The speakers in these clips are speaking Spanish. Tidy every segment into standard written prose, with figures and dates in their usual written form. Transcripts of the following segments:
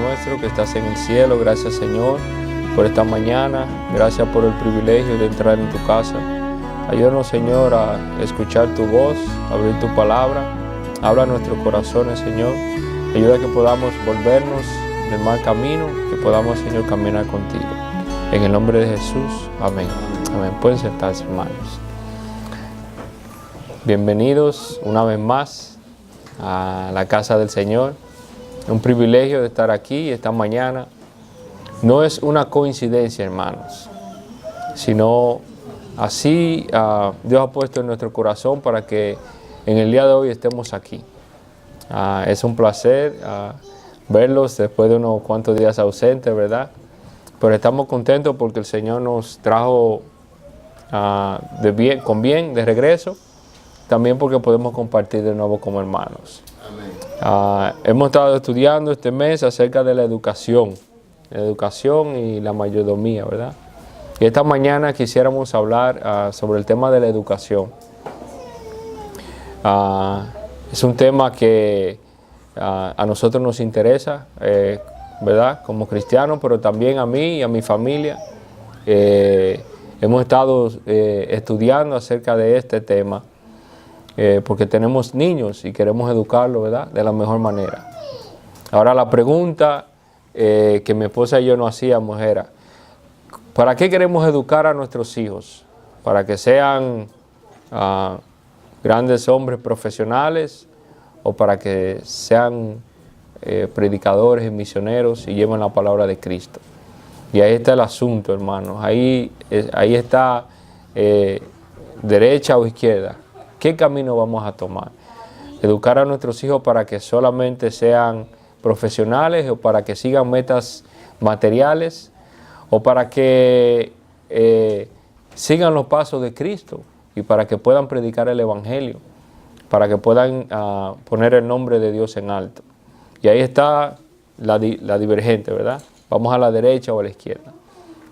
nuestro que estás en el cielo. Gracias, Señor, por esta mañana. Gracias por el privilegio de entrar en tu casa. Ayúdanos, Señor, a escuchar tu voz, a abrir tu palabra. Habla a nuestros corazones, Señor. Ayuda a que podamos volvernos del mal camino, que podamos, Señor, caminar contigo. En el nombre de Jesús, amén. Amén. Pueden sentarse, hermanos. Bienvenidos una vez más a la casa del Señor. Un privilegio de estar aquí esta mañana. No es una coincidencia, hermanos, sino así Dios ha puesto en nuestro corazón para que en el día de hoy estemos aquí. Es un placer verlos después de unos cuantos días ausentes, ¿verdad? Pero estamos contentos porque el Señor nos trajo con bien de regreso. También porque podemos compartir de nuevo como hermanos. Hemos estado estudiando este mes acerca de la educación y la mayordomía, ¿verdad? Y esta mañana quisiéramos hablar sobre el tema de la educación. Es un tema que a nosotros nos interesa, ¿verdad? Como cristianos, pero también a mí y a mi familia. Hemos estado estudiando acerca de este tema. Porque tenemos niños y queremos educarlos, ¿verdad?, de la mejor manera. Ahora la pregunta que mi esposa y yo nos hacíamos era, ¿para qué queremos educar a nuestros hijos? ¿Para que sean grandes hombres profesionales o para que sean predicadores y misioneros y lleven la palabra de Cristo? Y ahí está el asunto, hermanos. Ahí está derecha o izquierda. ¿Qué camino vamos a tomar? ¿Educar a nuestros hijos para que solamente sean profesionales o para que sigan metas materiales o para que sigan los pasos de Cristo y para que puedan predicar el Evangelio, para que puedan poner el nombre de Dios en alto? Y ahí está la divergente, ¿verdad? Vamos a la derecha o a la izquierda.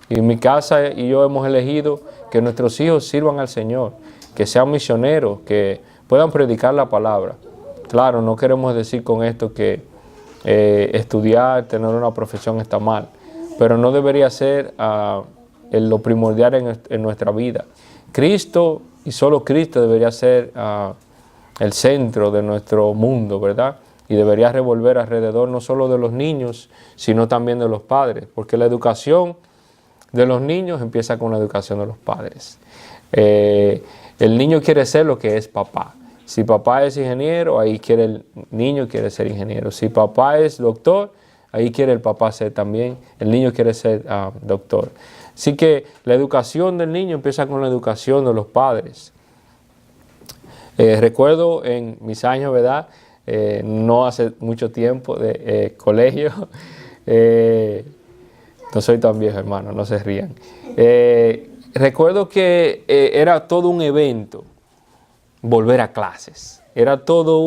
Y en mi casa y yo hemos elegido que nuestros hijos sirvan al Señor, que sean misioneros, que puedan predicar la palabra. Claro, no queremos decir con esto que estudiar, tener una profesión está mal, pero no debería ser lo primordial en nuestra vida. Cristo y solo Cristo debería ser el centro de nuestro mundo, ¿verdad? Y debería revolver alrededor no solo de los niños, sino también de los padres, porque la educación de los niños empieza con la educación de los padres. El niño quiere ser lo que es papá. Si papá es ingeniero, ahí el niño quiere ser ingeniero. Si papá es doctor, ahí quiere el papá ser también. El niño quiere ser doctor. Así que la educación del niño empieza con la educación de los padres. Recuerdo en mis años, ¿verdad? No hace mucho tiempo de colegio. No soy tan viejo, hermano, no se rían. Recuerdo que era todo un evento volver a clases. Era todo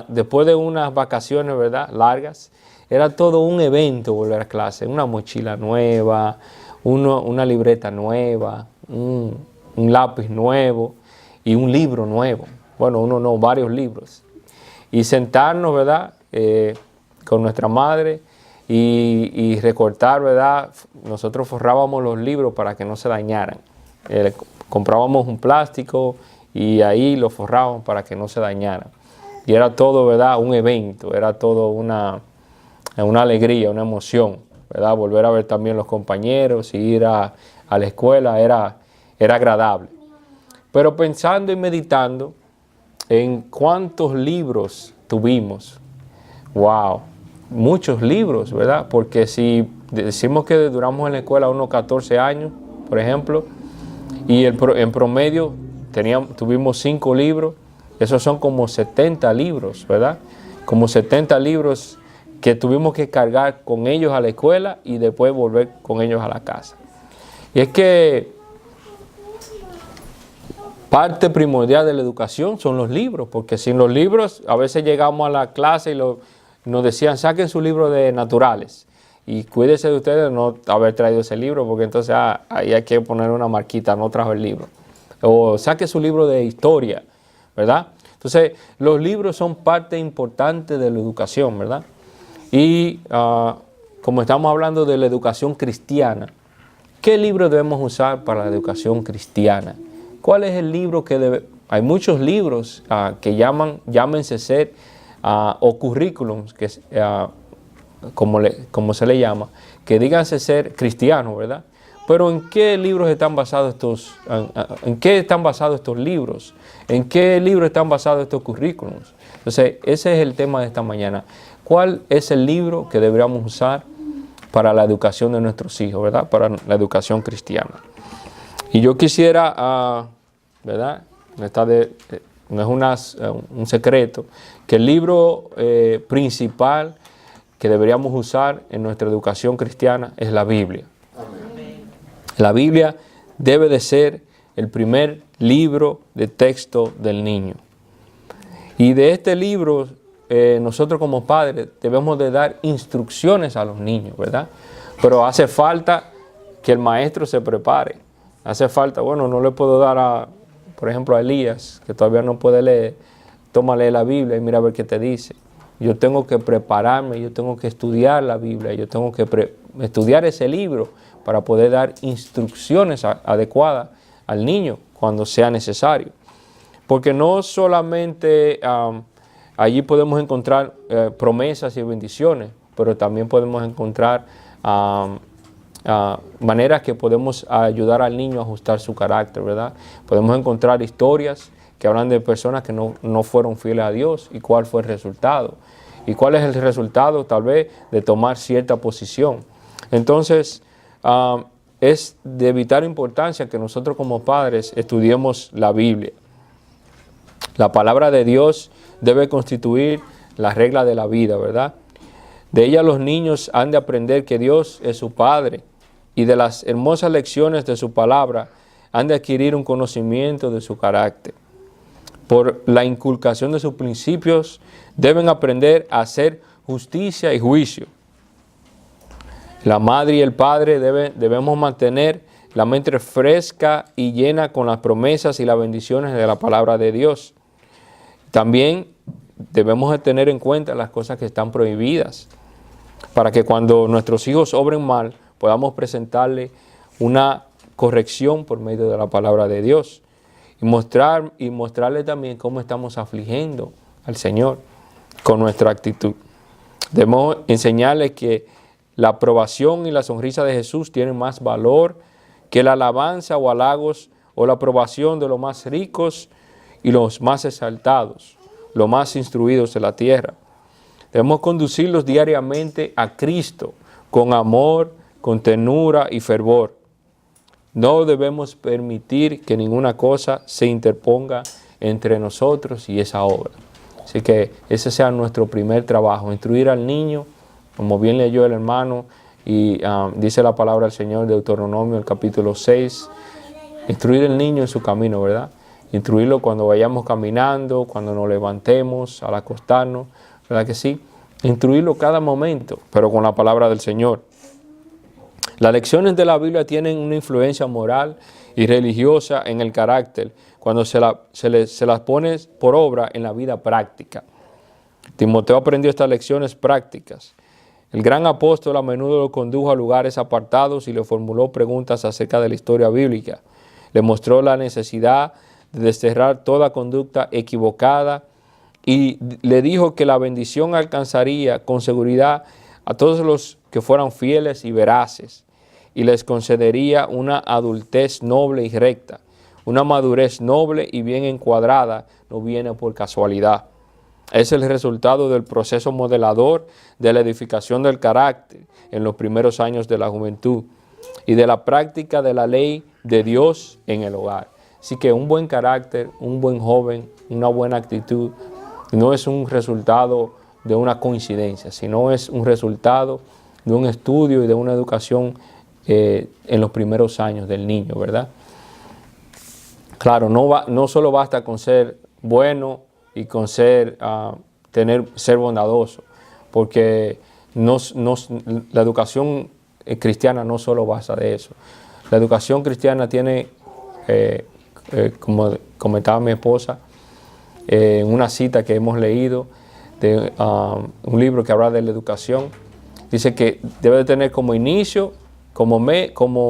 después de unas vacaciones, ¿verdad?, largas, era todo un evento volver a clases. Una mochila nueva, una libreta nueva, un lápiz nuevo y un libro nuevo. Bueno, varios libros. Y sentarnos, ¿verdad?, con nuestra madre y recortar, ¿verdad? Nosotros forrábamos los libros para que no se dañaran. Comprábamos un plástico y ahí lo forrábamos para que no se dañaran. Y era todo, ¿verdad?, un evento, era todo una alegría, una emoción, ¿verdad? Volver a ver también los compañeros y ir a la escuela era agradable. Pero pensando y meditando en cuántos libros tuvimos, ¡wow! Muchos libros, ¿verdad? Porque si decimos que duramos en la escuela unos 14 años, por ejemplo, y en promedio tuvimos 5 libros, esos son como 70 libros, ¿verdad? Como 70 libros que tuvimos que cargar con ellos a la escuela y después volver con ellos a la casa. Y es que parte primordial de la educación son los libros, porque sin los libros a veces llegamos a la clase y nos decían, saquen su libro de naturales y cuídense de ustedes de no haber traído ese libro, porque entonces ahí hay que poner una marquita, no trajo el libro. O saque su libro de historia, ¿verdad? Entonces, los libros son parte importante de la educación, ¿verdad? Y como estamos hablando de la educación cristiana, ¿qué libro debemos usar para la educación cristiana? ¿Cuál es el libro que Hay muchos libros que llámense ser o currículums, que como se le llama, que díganse ser cristianos, ¿verdad? Pero ¿en qué libros están basados en qué están basados estos libros? ¿En qué libros están basados estos currículums? Entonces, ese es el tema de esta mañana. ¿Cuál es el libro que deberíamos usar para la educación de nuestros hijos, ¿verdad? Para la educación cristiana. Y yo quisiera, ¿verdad? No es un secreto, que el libro principal que deberíamos usar en nuestra educación cristiana es la Biblia. Amén. La Biblia debe de ser el primer libro de texto del niño. Y de este libro, nosotros como padres debemos de dar instrucciones a los niños, ¿verdad? Pero hace falta que el maestro se prepare. Hace falta, no le puedo dar por ejemplo, a Elías, que todavía no puede leer, toma, lee la Biblia y mira a ver qué te dice. Yo tengo que prepararme, yo tengo que estudiar la Biblia, yo tengo que estudiar ese libro para poder dar instrucciones adecuadas al niño cuando sea necesario. Porque no solamente allí podemos encontrar promesas y bendiciones, pero también podemos encontrar maneras que podemos ayudar al niño a ajustar su carácter, ¿verdad? Podemos encontrar historias que hablan de personas que no fueron fieles a Dios y cuál fue el resultado. ¿Y cuál es el resultado? Tal vez de tomar cierta posición. Entonces, es de vital importancia que nosotros como padres estudiemos la Biblia. La palabra de Dios debe constituir la regla de la vida, ¿verdad? De ella los niños han de aprender que Dios es su Padre y de las hermosas lecciones de su palabra han de adquirir un conocimiento de su carácter. Por la inculcación de sus principios deben aprender a hacer justicia y juicio. La madre y el padre debemos mantener la mente fresca y llena con las promesas y las bendiciones de la palabra de Dios. También debemos de tener en cuenta las cosas que están prohibidas, para que cuando nuestros hijos obren mal, podamos presentarle una corrección por medio de la palabra de Dios. Y mostrarle también cómo estamos afligiendo al Señor con nuestra actitud. Debemos enseñarle que la aprobación y la sonrisa de Jesús tienen más valor que la alabanza o halagos o la aprobación de los más ricos y los más exaltados, los más instruidos de la tierra. Debemos conducirlos diariamente a Cristo con amor, con ternura y fervor. No debemos permitir que ninguna cosa se interponga entre nosotros y esa obra. Así que ese sea nuestro primer trabajo, instruir al niño, como bien leyó el hermano, y dice la palabra del Señor de Deuteronomio, el capítulo 6, instruir al niño en su camino, ¿verdad? Instruirlo cuando vayamos caminando, cuando nos levantemos, al acostarnos, ¿verdad que sí? Instruirlo cada momento, pero con la palabra del Señor. Las lecciones de la Biblia tienen una influencia moral y religiosa en el carácter cuando se las pone por obra en la vida práctica. Timoteo aprendió estas lecciones prácticas. El gran apóstol a menudo lo condujo a lugares apartados y le formuló preguntas acerca de la historia bíblica. Le mostró la necesidad de desterrar toda conducta equivocada y le dijo que la bendición alcanzaría con seguridad a todos los que fueran fieles y veraces, y les concedería una adultez noble y recta. Una madurez noble y bien encuadrada no viene por casualidad. Es el resultado del proceso modelador de la edificación del carácter en los primeros años de la juventud y de la práctica de la ley de Dios en el hogar. Así que un buen carácter, un buen joven, una buena actitud no es un resultado de una coincidencia, sino es un resultado de un estudio y de una educación en los primeros años del niño, ¿verdad? Claro, no solo basta con ser bueno y con ser bondadoso, porque la educación cristiana no solo basa de eso. La educación cristiana tiene, como comentaba mi esposa, en una cita que hemos leído, de un libro que habla de la educación. Dice que debe de tener como inicio, como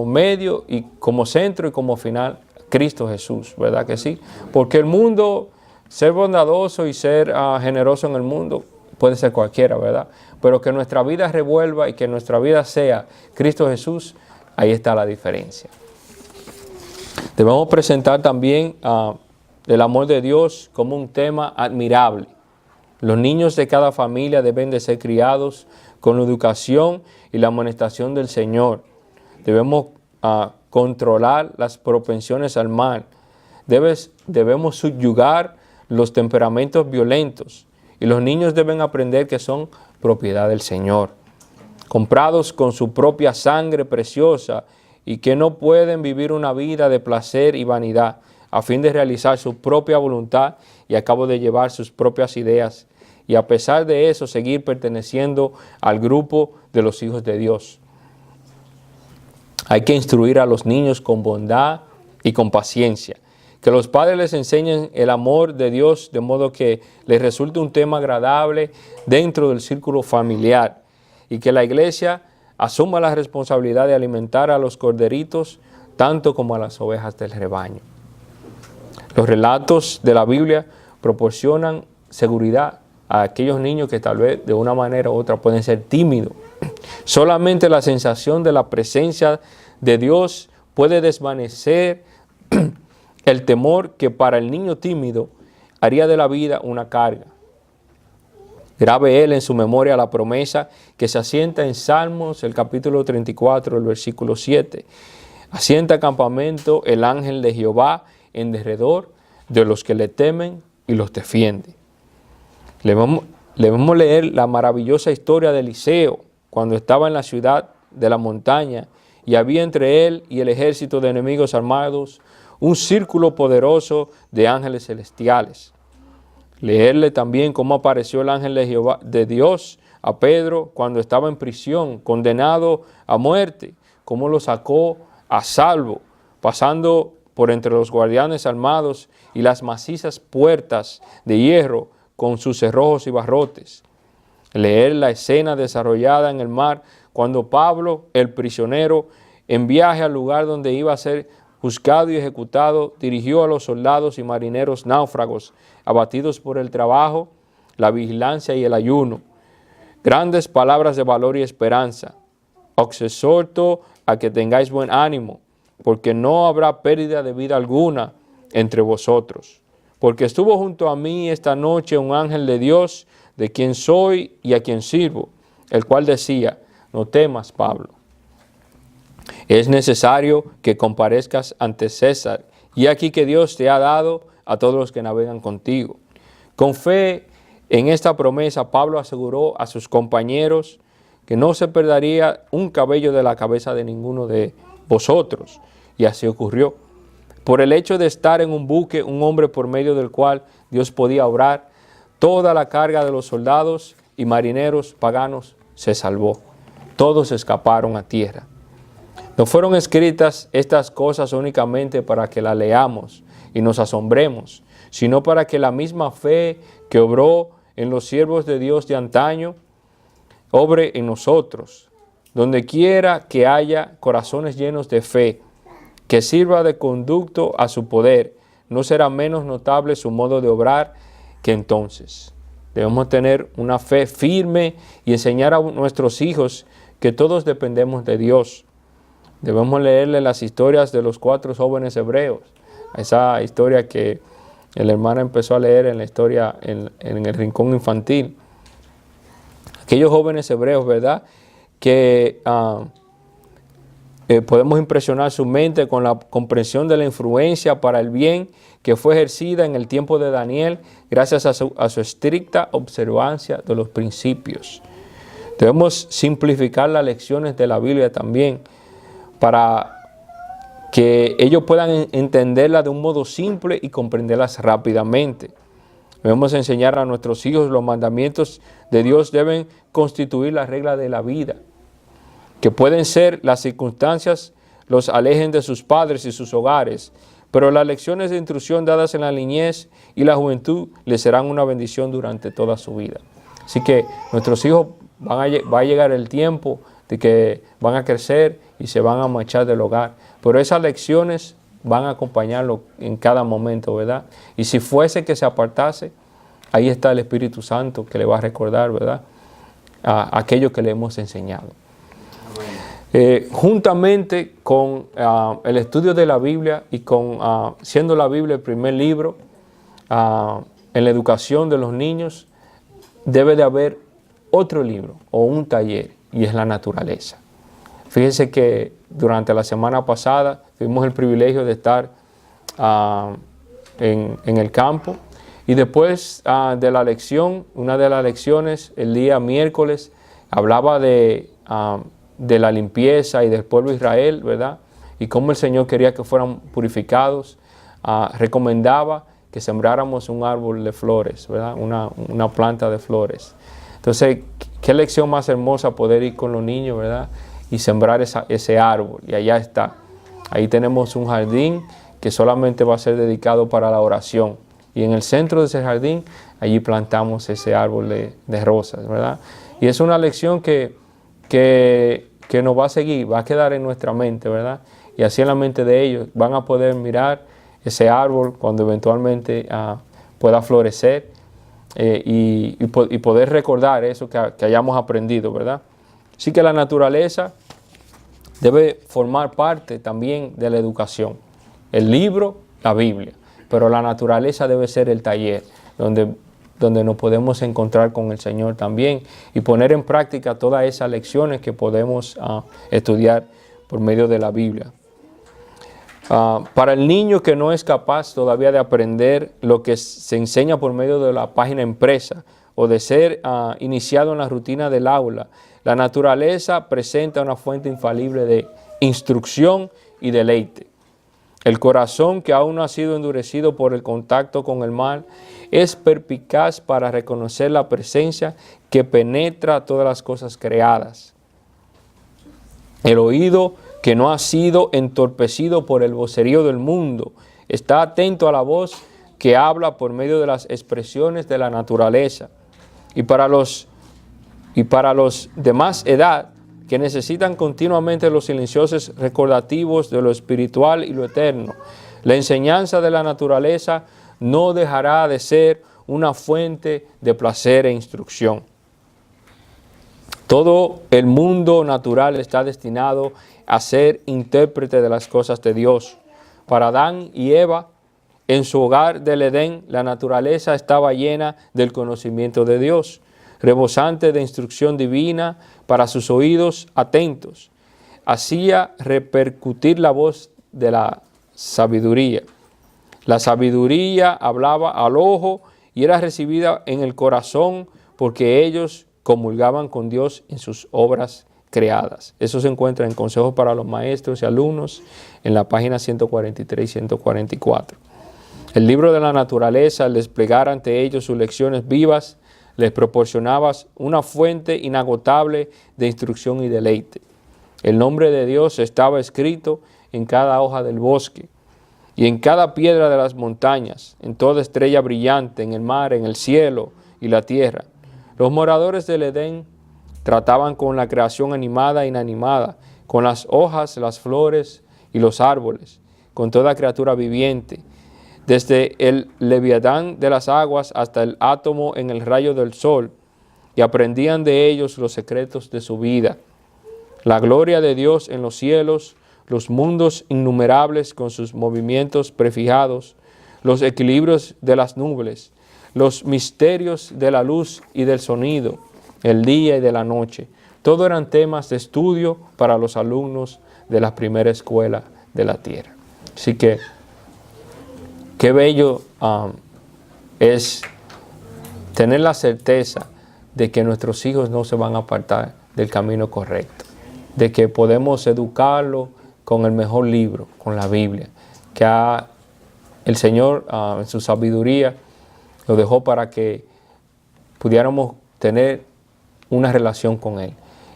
medio y como centro y como final Cristo Jesús, ¿verdad que sí? Porque el mundo, ser bondadoso y ser generoso en el mundo puede ser cualquiera, ¿verdad? Pero que nuestra vida revuelva y que nuestra vida sea Cristo Jesús, ahí está la diferencia. Debemos presentar también el amor de Dios como un tema admirable. Los niños de cada familia deben de ser criados con la educación y la amonestación del Señor. Debemos controlar las propensiones al mal. Debemos subyugar los temperamentos violentos. Y los niños deben aprender que son propiedad del Señor, comprados con su propia sangre preciosa y que no pueden vivir una vida de placer y vanidad a fin de realizar su propia voluntad y a cabo de llevar sus propias ideas y a pesar de eso seguir perteneciendo al grupo de los hijos de Dios. Hay que instruir a los niños con bondad y con paciencia. Que los padres les enseñen el amor de Dios de modo que les resulte un tema agradable dentro del círculo familiar y que la iglesia asuma la responsabilidad de alimentar a los corderitos tanto como a las ovejas del rebaño. Los relatos de la Biblia proporcionan seguridad a aquellos niños que tal vez de una manera u otra pueden ser tímidos. Solamente la sensación de la presencia de Dios puede desvanecer el temor que para el niño tímido haría de la vida una carga. Grabe él en su memoria la promesa que se asienta en Salmos, el capítulo 34, el versículo 7. Asienta campamento el ángel de Jehová en derredor de los que le temen y los defiende. Le vamos a leer la maravillosa historia de Eliseo cuando estaba en la ciudad de la montaña y había entre él y el ejército de enemigos armados un círculo poderoso de ángeles celestiales. Leerle también cómo apareció el ángel de Jehová, de Dios, a Pedro cuando estaba en prisión, condenado a muerte, cómo lo sacó a salvo, pasando por entre los guardianes armados y las macizas puertas de hierro con sus cerrojos y barrotes. Leer la escena desarrollada en el mar cuando Pablo, el prisionero, en viaje al lugar donde iba a ser buscado y ejecutado, dirigió a los soldados y marineros náufragos, abatidos por el trabajo, la vigilancia y el ayuno. Grandes palabras de valor y esperanza. Os exhorto a que tengáis buen ánimo, porque no habrá pérdida de vida alguna entre vosotros. Porque estuvo junto a mí esta noche un ángel de Dios, de quien soy y a quien sirvo, el cual decía, no temas, Pablo. Es necesario que comparezcas ante César, y aquí que Dios te ha dado a todos los que navegan contigo. Con fe en esta promesa, Pablo aseguró a sus compañeros que no se perdería un cabello de la cabeza de ninguno de vosotros, y así ocurrió. Por el hecho de estar en un buque, un hombre por medio del cual Dios podía obrar, toda la carga de los soldados y marineros paganos se salvó. Todos escaparon a tierra. No fueron escritas estas cosas únicamente para que las leamos y nos asombremos, sino para que la misma fe que obró en los siervos de Dios de antaño, obre en nosotros, donde quiera que haya corazones llenos de fe, que sirva de conducto a su poder, no será menos notable su modo de obrar que entonces. Debemos tener una fe firme y enseñar a nuestros hijos que todos dependemos de Dios. Debemos leerle las historias de los 4 jóvenes hebreos, esa historia que el hermano empezó a leer en la historia en el rincón infantil. Aquellos jóvenes hebreos, ¿verdad?, que podemos impresionar su mente con la comprensión de la influencia para el bien que fue ejercida en el tiempo de Daniel gracias a su estricta observancia de los principios. Debemos simplificar las lecciones de la Biblia también para que ellos puedan entenderlas de un modo simple y comprenderlas rápidamente. Debemos enseñar a nuestros hijos los mandamientos de Dios deben constituir la regla de la vida, que pueden ser las circunstancias los alejen de sus padres y sus hogares, pero las lecciones de instrucción dadas en la niñez y la juventud les serán una bendición durante toda su vida. Así que nuestros hijos va a llegar el tiempo de que van a crecer y se van a marchar del hogar, pero esas lecciones van a acompañarlo en cada momento, ¿verdad? Y si fuese que se apartase, ahí está el Espíritu Santo que le va a recordar, ¿verdad?, a aquello que le hemos enseñado. Juntamente con el estudio de la Biblia y con siendo la Biblia el primer libro en la educación de los niños, debe de haber otro libro o un taller, y es la naturaleza. Fíjense que durante la semana pasada tuvimos el privilegio de estar en el campo, y después de la lección, una de las lecciones el día miércoles hablaba de la limpieza y del pueblo de Israel, ¿verdad? Y cómo el Señor quería que fueran purificados. Recomendaba que sembráramos un árbol de flores, ¿verdad? Una planta de flores. Entonces, qué lección más hermosa poder ir con los niños, ¿verdad?, y sembrar ese árbol. Y allá está. Ahí tenemos un jardín que solamente va a ser dedicado para la oración. Y en el centro de ese jardín, allí plantamos ese árbol de rosas, ¿verdad? Y es una lección que nos va a seguir, va a quedar en nuestra mente, ¿verdad? Y así en la mente de ellos van a poder mirar ese árbol cuando eventualmente pueda florecer y poder recordar eso que hayamos aprendido, ¿verdad? Así que la naturaleza debe formar parte también de la educación. El libro, la Biblia, pero la naturaleza debe ser el taller donde nos podemos encontrar con el Señor también y poner en práctica todas esas lecciones que podemos estudiar por medio de la Biblia. Para el niño que no es capaz todavía de aprender lo que se enseña por medio de la página impresa o de ser iniciado en la rutina del aula, la naturaleza presenta una fuente infalible de instrucción y deleite. El corazón, que aún no ha sido endurecido por el contacto con el mal, es perspicaz para reconocer la presencia que penetra todas las cosas creadas. El oído, que no ha sido entorpecido por el vocerío del mundo, está atento a la voz que habla por medio de las expresiones de la naturaleza. Y para los de más edad, que necesitan continuamente los silenciosos recordativos de lo espiritual y lo eterno, la enseñanza de la naturaleza no dejará de ser una fuente de placer e instrucción. Todo el mundo natural está destinado a ser intérprete de las cosas de Dios. Para Adán y Eva, en su hogar del Edén, la naturaleza estaba llena del conocimiento de Dios, rebosante de instrucción divina para sus oídos atentos. Hacía repercutir la voz de la sabiduría. La sabiduría hablaba al ojo y era recibida en el corazón porque ellos comulgaban con Dios en sus obras creadas. Eso se encuentra en Consejos para los Maestros y Alumnos en la página 143 y 144. El libro de la naturaleza, al desplegar ante ellos sus lecciones vivas, les proporcionaba una fuente inagotable de instrucción y deleite. El nombre de Dios estaba escrito en cada hoja del bosque y en cada piedra de las montañas, en toda estrella brillante, en el mar, en el cielo y la tierra. Los moradores del Edén trataban con la creación animada e inanimada, con las hojas, las flores y los árboles, con toda criatura viviente, desde el leviatán de las aguas hasta el átomo en el rayo del sol, y aprendían de ellos los secretos de su vida. La gloria de Dios en los cielos, los mundos innumerables con sus movimientos prefijados, los equilibrios de las nubes, los misterios de la luz y del sonido, el día y de la noche. Todo eran temas de estudio para los alumnos de la primera escuela de la tierra. Así que qué bello es tener la certeza de que nuestros hijos no se van a apartar del camino correcto, de que podemos educarlos con el mejor libro, con la Biblia, que el Señor en su sabiduría lo dejó para que pudiéramos tener una relación con Él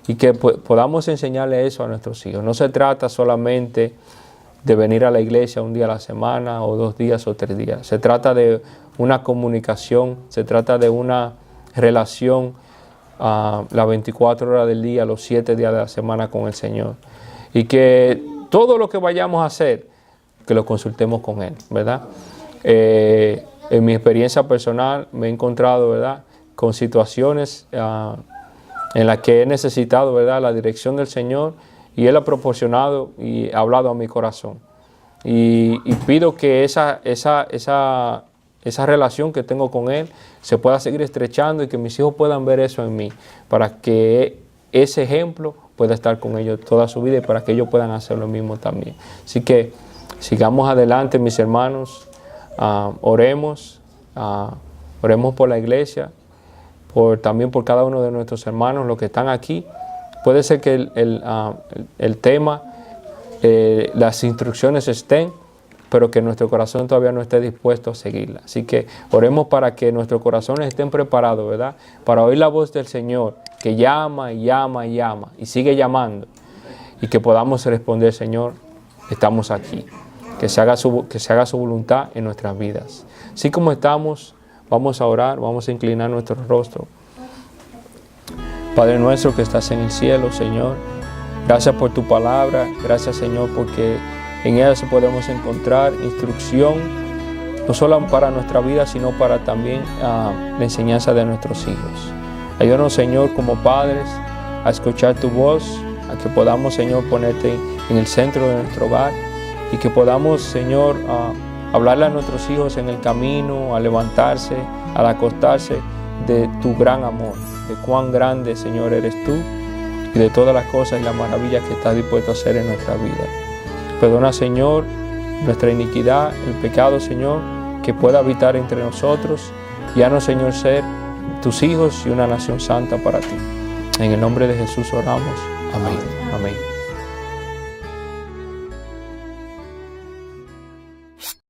y que podamos enseñarle eso a nuestros hijos. No se trata solamente de venir a la iglesia un día a la semana, o 2 días, o 3 días. Se trata de una comunicación, se trata de una relación las 24 horas del día, los 7 días de la semana con el Señor. Y que todo lo que vayamos a hacer, que lo consultemos con Él, ¿verdad? En mi experiencia personal me he encontrado, ¿verdad?, con situaciones en las que he necesitado, ¿verdad?, la dirección del Señor, y Él ha proporcionado y ha hablado a mi corazón. Y pido que esa relación que tengo con Él se pueda seguir estrechando y que mis hijos puedan ver eso en mí, para que ese ejemplo pueda estar con ellos toda su vida y para que ellos puedan hacer lo mismo también. Así que sigamos adelante, mis hermanos, oremos por la iglesia, también por cada uno de nuestros hermanos, los que están aquí. Puede ser que el tema, las instrucciones estén, pero que nuestro corazón todavía no esté dispuesto a seguirla. Así que oremos para que nuestros corazones estén preparados, ¿verdad?, para oír la voz del Señor, que llama y llama y llama, y sigue llamando, y que podamos responder: Señor, estamos aquí. Que se haga su voluntad en nuestras vidas. Así como estamos, vamos a orar, vamos a inclinar nuestro rostro. Padre nuestro que estás en el cielo, Señor, gracias por tu palabra, gracias, Señor, porque en ella podemos encontrar instrucción, no solo para nuestra vida, sino para también la enseñanza de nuestros hijos. Ayúdanos, Señor, como padres, a escuchar tu voz, a que podamos, Señor, ponerte en el centro de nuestro hogar, y que podamos, Señor, hablarle a nuestros hijos en el camino, al levantarse, al acostarse, de tu gran amor, de cuán grande, Señor, eres tú, y de todas las cosas y las maravillas que estás dispuesto a hacer en nuestra vida. Perdona, Señor, nuestra iniquidad, el pecado, Señor, que pueda habitar entre nosotros, y haznos, Señor, ser tus hijos y una nación santa para ti. En el nombre de Jesús oramos. Amén. Amén.